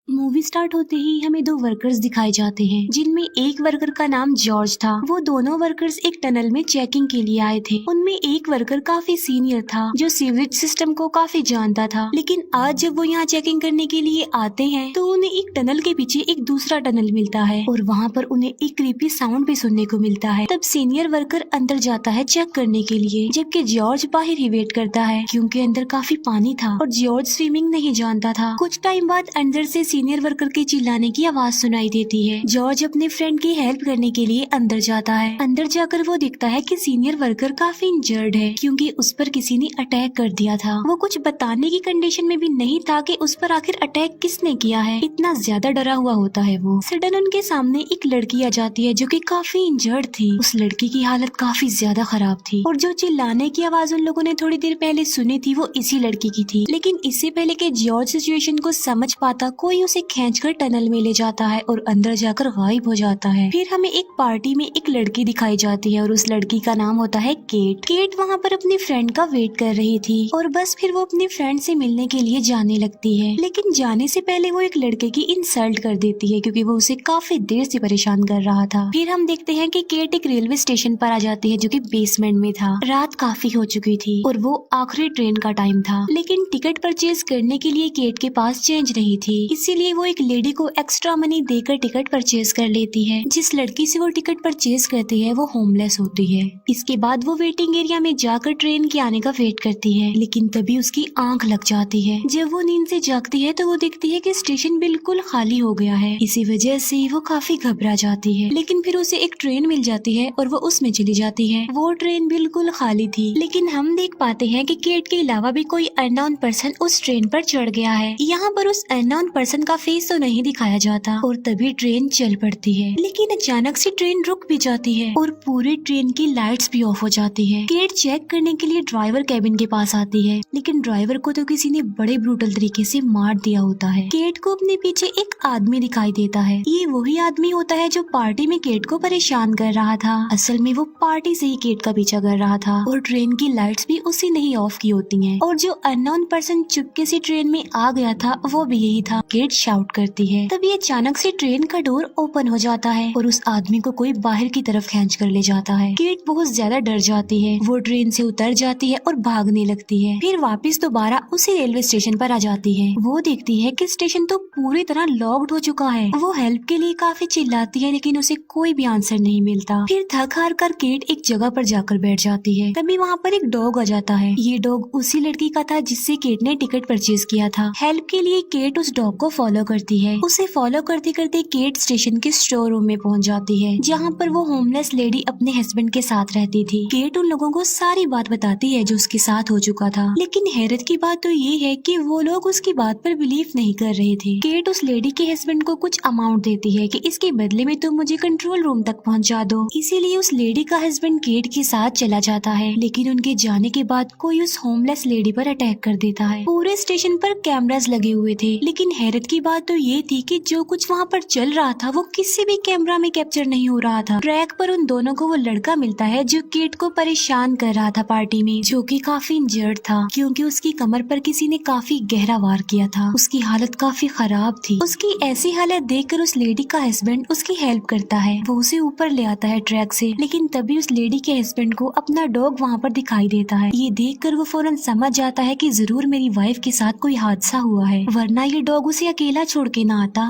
Movie start होते ही हमें दो वर्कर्स दिखाए जाते हैं, जिनमें एक वर्कर का नाम जॉर्ज था। वो दोनों वर्कर्स एक टनल में चेकिंग के लिए आए थे। उनमें एक वर्कर काफी सीनियर था, जो सीवरेज सिस्टम को काफी जानता था। लेकिन आज जब वो यहाँ चेकिंग करने के लिए आते हैं तो उन्हें एक टनल के पीछे एक दूसरा टनल मिलता है और वहाँ पर उन्हें एक क्रीपी साउंड भी सुनने को मिलता है। तब सीनियर वर्कर अंदर जाता है चेक करने के लिए, जबकि जॉर्ज बाहर ही वेट करता है, क्योंकि अंदर काफी पानी था और जॉर्ज स्विमिंग नहीं जानता था। कुछ टाइम बाद अंदर से सीनियर वर्कर के चिल्लाने की आवाज सुनाई देती है। जॉर्ज अपने फ्रेंड की हेल्प करने के लिए अंदर जाता है। अंदर जाकर वो दिखता है कि सीनियर वर्कर काफी इंजर्ड है, क्योंकि उस पर किसी ने अटैक कर दिया था। वो कुछ बताने की कंडीशन में भी नहीं था कि उस पर आखिर अटैक किसने किया है। इतना ज्यादा डरा हुआ होता है वो। सडन उनके सामने एक लड़की आ जाती है जो कि काफी इंजर्ड थी। उस लड़की की हालत काफी ज्यादा खराब थी और जो चिल्लाने की आवाज उन लोगों ने थोड़ी देर पहले सुनी थी वो इसी लड़की की थी। लेकिन इससे पहले कि जॉर्ज सिचुएशन को समझ पाता, कोई उसे खींचकर टनल में ले जाता है और अंदर जाकर गायब हो जाता है। फिर हमें एक पार्टी में एक लड़की दिखाई जाती है और उस लड़की का नाम होता है केट। केट वहाँ पर अपनी फ्रेंड का वेट कर रही थी और बस फिर वो अपनी फ्रेंड से मिलने के लिए जाने लगती है। लेकिन जाने से पहले वो एक लड़के की इंसल्ट कर देती है, क्योंकि वो उसे काफी देर से परेशान कर रहा था। फिर हम देखते हैं कि केट एक रेलवे स्टेशन पर आ जाती है, जो कि बेसमेंट में था। रात काफी हो चुकी थी और वो आखिरी ट्रेन का टाइम था, लेकिन टिकट परचेज करने के लिए केट के पास चेंज नहीं थी। इसीलिए वो एक लेडी को एक्स्ट्रा मनी देकर टिकट परचेज कर लेती है। जिस लड़की से वो टिकट परचेज करती है वो होमलेस होती है। इसके बाद वो वेटिंग एरिया में जाकर ट्रेन के आने का वेट करती है, लेकिन तभी उसकी आंख लग जाती है। जब वो नींद से जागती है तो वो देखती है कि स्टेशन बिल्कुल खाली हो गया है। इसी वजह से वो काफी घबरा जाती है। लेकिन फिर उसे एक ट्रेन मिल जाती है और वो उसमें चली जाती है। वो ट्रेन बिल्कुल खाली थी, लेकिन हम देख पाते हैं कि केट के अलावा भी कोई अननोन पर्सन उस ट्रेन पर चढ़ गया है। यहाँ पर उस अननोन पर्सन का फेस तो नहीं दिखाया जाता और तभी ट्रेन चल पड़ती है। लेकिन अचानक से ट्रेन रुक भी जाती है और पूरी ट्रेन की लाइट्स भी ऑफ हो जाती है। केट चेक करने के लिए ड्राइवर कैबिन के पास आती है, लेकिन ड्राइवर को तो किसी ने बड़े ब्रूटल तरीके से मार दिया होता है। केट को अपने पीछे एक आदमी दिखाई देता है। ये वही आदमी होता है जो पार्टी में केट को परेशान कर रहा था। असल में वो पार्टी से ही केट का पीछा कर रहा था और ट्रेन की लाइट्स भी उसी ने ही ऑफ की होती हैं। और जो अननोन पर्सन चुपके से ट्रेन में आ गया था वो भी यही था। केट शाउट करती है, तभी अचानक से ट्रेन का डोर ओपन हो जाता है और उस आदमी को कोई बाहर की तरफ खींच कर ले जाता है। केट बहुत ज्यादा डर जाती है। वो ट्रेन से उतर जाती है और भागने लगती है। फिर वापस दोबारा उसी रेलवे स्टेशन पर आ जाती है। वो देखती है कि स्टेशन तो पूरी तरह लॉक्ड हो चुका है। वो हेल्प के लिए काफी चिल्लाती है, लेकिन उसे कोई भी आंसर नहीं मिलता। फिर थक हार कर केट एक जगह पर जाकर बैठ जाती है। तभी वहाँ पर एक डॉग आ जाता है। ये डॉग उसी लड़की का था जिससे केट ने टिकट परचेज किया था। हेल्प के लिए केट उस डॉग को फॉलो करती है। उसे फॉलो करते करते केट स्टेशन के स्टोर रूम में पहुंच जाती है, जहाँ पर वो होमलेस लेडी अपने हस्बैंड के साथ रहती थी। केट उन लोगों को सारी बात बताती है जो उसके साथ हो चुका था। लेकिन हैरत की बात तो ये है कि वो लोग उसकी बात पर बिलीव नहीं कर रहे थे। केट उस लेडी के हस्बैंड को कुछ अमाउंट देती है कि इसके बदले में तुम मुझे कंट्रोल रूम तक पहुँचा दो। इसीलिए उस लेडी का हस्बैंड केट के साथ चला जाता है। लेकिन उनके जाने के बाद कोई उस होमलेस लेडी पर अटैक कर देता है। पूरे स्टेशन पर कैमरास लगे हुए थे, लेकिन हैरत की बात तो ये थी कि जो कुछ वहाँ पर चल रहा था वो किसी भी कैमरा में कैप्चर नहीं हो रहा था। ट्रैक पर उन दोनों को वो लड़का मिलता है जो केट को परेशान कर रहा था पार्टी में, जो कि काफी इंजर्ड था, क्योंकि उसकी कमर पर किसी ने काफी गहरा वार किया था। उसकी हालत काफी खराब थी। उसकी ऐसी हालत देखकर उस लेडी का हस्बैंड उसकी हेल्प करता है। वो उसे ऊपर ले आता है ट्रैक से, लेकिन तभी उस लेडी के हस्बैंड को अपना डॉग वहाँ पर दिखाई देता है। ये देखकर वो फौरन समझ जाता है कि जरूर मेरी वाइफ के साथ कोई हादसा हुआ है, वरना ये डॉग उसे अकेला छोड़ के ना आता।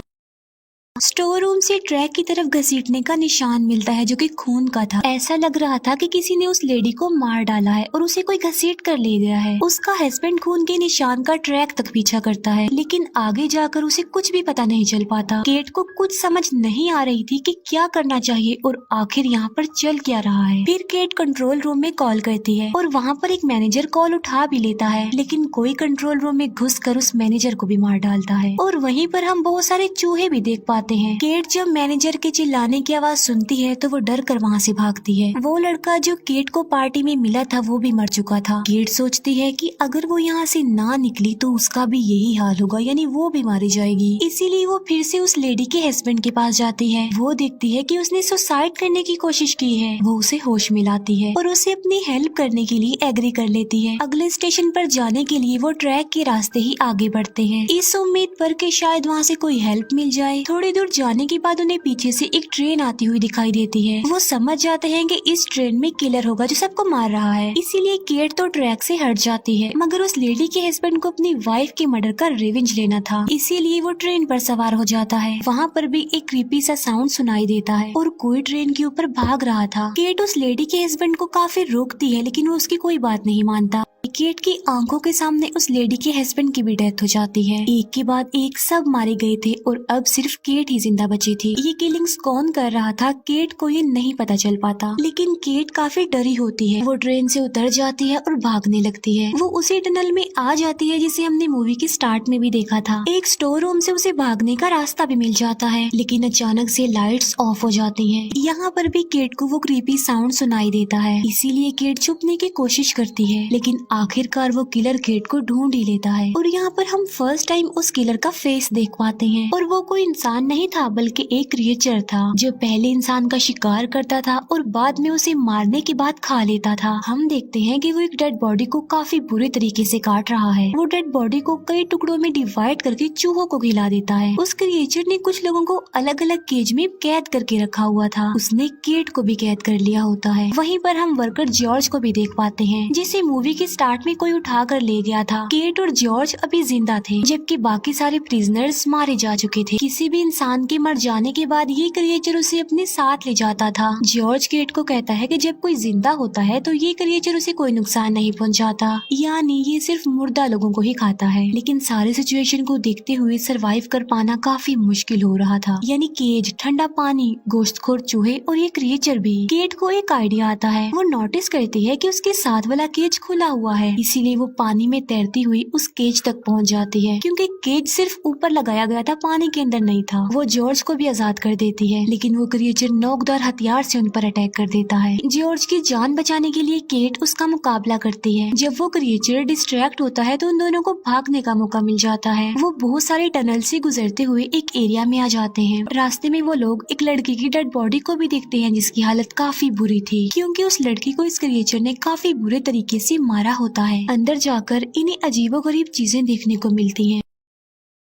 स्टोर रूम से ट्रैक की तरफ घसीटने का निशान मिलता है, जो कि खून का था। ऐसा लग रहा था कि किसी ने उस लेडी को मार डाला है और उसे कोई घसीट कर ले गया है। उसका हस्बैंड खून के निशान का ट्रैक तक पीछा करता है, लेकिन आगे जाकर उसे कुछ भी पता नहीं चल पाता। केट को कुछ समझ नहीं आ रही थी कि क्या करना चाहिए और आखिर यहाँ पर चल क्या रहा है। फिर केट कंट्रोल रूम में कॉल करती है और वहाँ पर एक मैनेजर कॉल उठा भी लेता है, लेकिन कोई कंट्रोल रूम में घुस कर उस मैनेजर को भी मार डालता है। और वहीं पर हम बहुत सारे चूहे भी देख पाते जाते हैं। केट जब मैनेजर के चिल्लाने की आवाज सुनती है तो वो डर कर वहाँ से भागती है। वो लड़का जो केट को पार्टी में मिला था वो भी मर चुका था। केट सोचती है कि अगर वो यहाँ से ना निकली तो उसका भी यही हाल होगा, यानी वो भी मारी जाएगी। इसीलिए वो फिर से उस लेडी के हस्बैंड के पास जाती है। वो देखती है कि उसने सुसाइड करने की कोशिश की है। वो उसे होश में लाती है और उसे अपनी हेल्प करने के लिए एग्री कर लेती है। अगले स्टेशन पर जाने के लिए वो ट्रैक के रास्ते ही आगे बढ़ते हैं, इस उम्मीद पर कि शायद वहाँ से कोई हेल्प मिल जाए। थोड़ी दूर जाने के बाद उन्हें पीछे से एक ट्रेन आती हुई दिखाई देती है। वो समझ जाते हैं कि इस ट्रेन में किलर होगा जो सबको मार रहा है, इसीलिए केट तो ट्रैक से हट जाती है। मगर उस लेडी के हस्बैंड को अपनी वाइफ के मर्डर का रिवेंज लेना था, इसीलिए वो ट्रेन पर सवार हो जाता है। वहाँ पर भी एक क्रीपी सा साउंड सुनाई देता है और कोई ट्रेन के ऊपर भाग रहा था। केट उस लेडी के हस्बैंड को काफी रोकती है लेकिन वो उसकी कोई बात नहीं मानता। केट की आंखों के सामने उस लेडी के हस्बैंड की भी डेथ हो जाती है। एक के बाद एक सब मारे गए थे और अब सिर्फ केट ही जिंदा बची थी। ये किलिंग्स कौन कर रहा था केट को ये नहीं पता चल पाता, लेकिन केट काफी डरी होती है। वो ट्रेन से उतर जाती है और भागने लगती है। वो उसी टनल में आ जाती है जिसे हमने मूवी के स्टार्ट में भी देखा था। एक स्टोर रूम से उसे भागने का रास्ता भी मिल जाता है, लेकिन अचानक से लाइट्स ऑफ हो जाती हैं। यहाँ पर भी केट को वो क्रीपी साउंड सुनाई देता है, इसीलिए केट छुपने की कोशिश करती है, लेकिन आखिरकार वो किलर केट को ढूंढ ही लेता है। और यहाँ पर हम फर्स्ट टाइम उस किलर का फेस देख पाते हैं। और वो कोई इंसान नहीं था बल्कि एक क्रिएचर था जो पहले इंसान का शिकार करता था और बाद में उसे मारने के बाद खा लेता था। हम देखते हैं कि वो एक डेड बॉडी को काफी बुरे तरीके से काट रहा है। वो डेड बॉडी को कई टुकड़ों में डिवाइड करके चूहों को खिला देता है। उस क्रिएचर ने कुछ लोगों को अलग अलग केज में कैद करके रखा हुआ था। उसने केट को भी कैद कर लिया होता है। वहीं पर हम वर्कर जॉर्ज को भी देख पाते हैं, जिसे मूवी के स्टार्ट में कोई उठा कर ले गया था। केट और जॉर्ज अभी जिंदा थे जबकि बाकी सारे प्रिजनर्स मारे जा चुके थे। किसी भी इंसान के मर जाने के बाद ये क्रिएचर उसे अपने साथ ले जाता था। जॉर्ज केट को कहता है कि जब कोई जिंदा होता है तो ये क्रिएचर उसे कोई नुकसान नहीं पहुंचाता, यानी ये सिर्फ मुर्दा लोगों को ही खाता है। लेकिन सारे सिचुएशन को देखते हुए सरवाइव कर पाना काफी मुश्किल हो रहा था, यानी केज, ठंडा पानी, गोश्तखोर चूहे और ये क्रिएचर भी। केट को एक आइडिया आता है। वो नोटिस करती है कि उसके साथ वाला केज खुला हुआ है, इसीलिए वो पानी में तैरती हुई उस केज तक पहुंच जाती है। क्योंकि केज सिर्फ ऊपर लगाया गया था, पानी के अंदर नहीं था। वो जॉर्ज को भी आजाद कर देती है, लेकिन वो क्रिएचर नोकदार हथियार से उन पर अटैक कर देता है। जॉर्ज की जान बचाने के लिए केट उसका मुकाबला करती है। जब वो क्रिएचर डिस्ट्रैक्ट होता है तो उन दोनों को भागने का मौका मिल जाता है। वो बहुत सारे टनल से गुजरते हुए एक एरिया में आ जाते हैं। रास्ते में वो लोग एक लड़की की डेड बॉडी को भी देखते हैं जिसकी हालत काफी बुरी थी, क्योंकि उस लड़की को इस क्रिएचर ने काफी बुरे तरीके से मारा होता है। अंदर जाकर इन्हें अजीबोगरीब चीजें देखने को मिलती हैं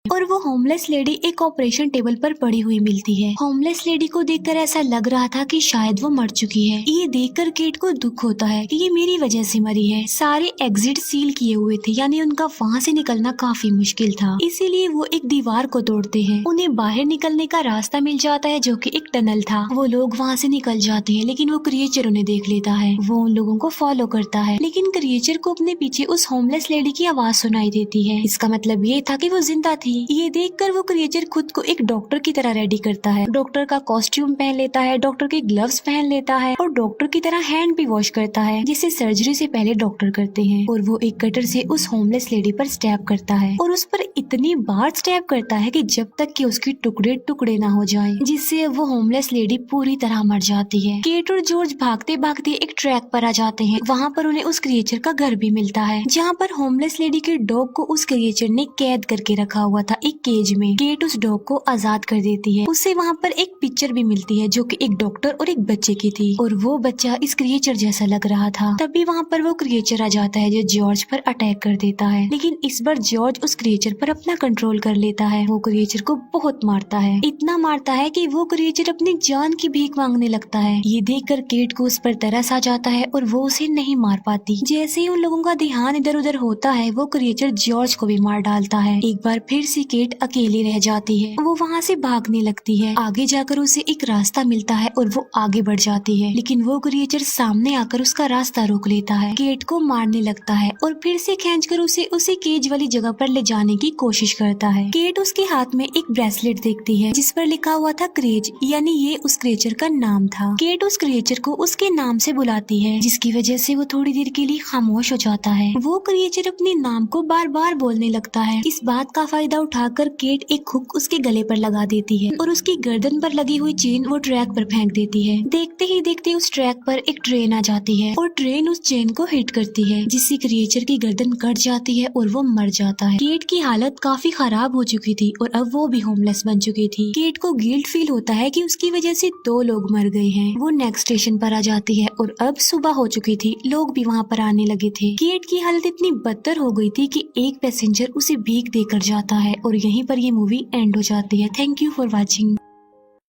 और वो होमलेस लेडी एक ऑपरेशन टेबल पर पड़ी हुई मिलती है। होमलेस लेडी को देखकर ऐसा लग रहा था कि शायद वो मर चुकी है। ये देखकर केट को दुख होता है कि ये मेरी वजह से मरी है। सारे एग्जिट सील किए हुए थे, यानी उनका वहाँ से निकलना काफी मुश्किल था, इसीलिए वो एक दीवार को तोड़ते हैं। उन्हें बाहर निकलने का रास्ता मिल जाता है जो कि एक टनल था। वो लोग वहाँ से निकल जाते हैं, लेकिन वो क्रिएचर उन्हें देख लेता है। वो उन लोगों को फॉलो करता है, लेकिन क्रिएचर को अपने पीछे उस होमलेस लेडी की आवाज सुनाई देती है। इसका मतलब ये था कि वो जिंदा थी। ये देखकर वो क्रिएचर खुद को एक डॉक्टर की तरह रेडी करता है। डॉक्टर का कॉस्ट्यूम पहन लेता है, डॉक्टर के ग्लव्स पहन लेता है और डॉक्टर की तरह हैंड भी वॉश करता है, जिसे सर्जरी से पहले डॉक्टर करते हैं। और वो एक कटर से उस होमलेस लेडी पर स्टैब करता है और उस पर इतनी बार स्टैब करता है कि जब तक कि उसके टुकड़े टुकड़े ना हो जाएं, जिससे वो होमलेस लेडी पूरी तरह मर जाती है। केट और जॉर्ज भागते भागते एक ट्रैक पर आ जाते हैं। वहाँ पर उन्हें उस क्रिएचर का घर भी मिलता है, जहाँ पर होमलेस लेडी के डॉग को उस क्रिएचर ने कैद करके रखा हुआ था एक केज में। केट उस डॉग को आजाद कर देती है। उसे वहाँ पर एक पिक्चर भी मिलती है जो कि एक डॉक्टर और एक बच्चे की थी, और वो बच्चा इस क्रिएचर जैसा लग रहा था। तभी वहाँ पर वो क्रिएचर आ जाता है जो जॉर्ज पर अटैक कर देता है, लेकिन इस बार जॉर्ज उस क्रिएचर पर अपना कंट्रोल कर लेता है। वो क्रिएचर को बहुत मारता है, इतना मारता है कि वो क्रिएचर अपनी जान की भीख मांगने लगता है। ये देखकर केट को उस पर तरस आ जाता है और वो उसे नहीं मार पाती। जैसे ही उन लोगों का ध्यान इधर उधर होता है, वो क्रिएचर जॉर्ज को भी मार डालता है। एक बार फिर से केट अकेली रह जाती है। वो वहाँ से भागने लगती है। आगे जाकर उसे एक रास्ता मिलता है और वो आगे बढ़ जाती है, लेकिन वो क्रिएचर सामने आकर उसका रास्ता रोक लेता है। केट को मारने लगता है और फिर से खींचकर उसे उसी केज वाली जगह पर ले जाने की कोशिश करता है। केट उसके हाथ में एक ब्रेसलेट देखती है जिस पर लिखा हुआ था क्रेज, यानी ये उस क्रिएचर का नाम था। केट उस क्रिएचर को उसके नाम से बुलाती है, जिसकी वजह से वो थोड़ी देर के लिए खामोश हो जाता है। वो क्रिएचर अपने नाम को बार बार बोलने लगता है। इस बात का फायदा फायदा उठाकर केट एक हुक उसके गले पर लगा देती है और उसकी गर्दन पर लगी हुई चेन वो ट्रैक पर फेंक देती है। देखते ही देखते उस ट्रैक पर एक ट्रेन आ जाती है और ट्रेन उस चेन को हिट करती है, जिससे क्रिएचर की गर्दन कट जाती है और वो मर जाता है। केट की हालत काफी खराब हो चुकी थी और अब वो भी होमलेस बन चुकी थी। केट को गिल्ट फील होता है कि उसकी वजह से 2 लोग मर गए हैं। वो नेक्स्ट स्टेशन पर आ जाती है और अब सुबह हो चुकी थी, लोग भी वहाँ पर आने लगे थे। केट की हालत इतनी बदतर हो गई थी कि एक पैसेंजर उसे भीख देकर जाता है और यहीं पर ये मूवी एंड हो जाती है। Thank you for watching.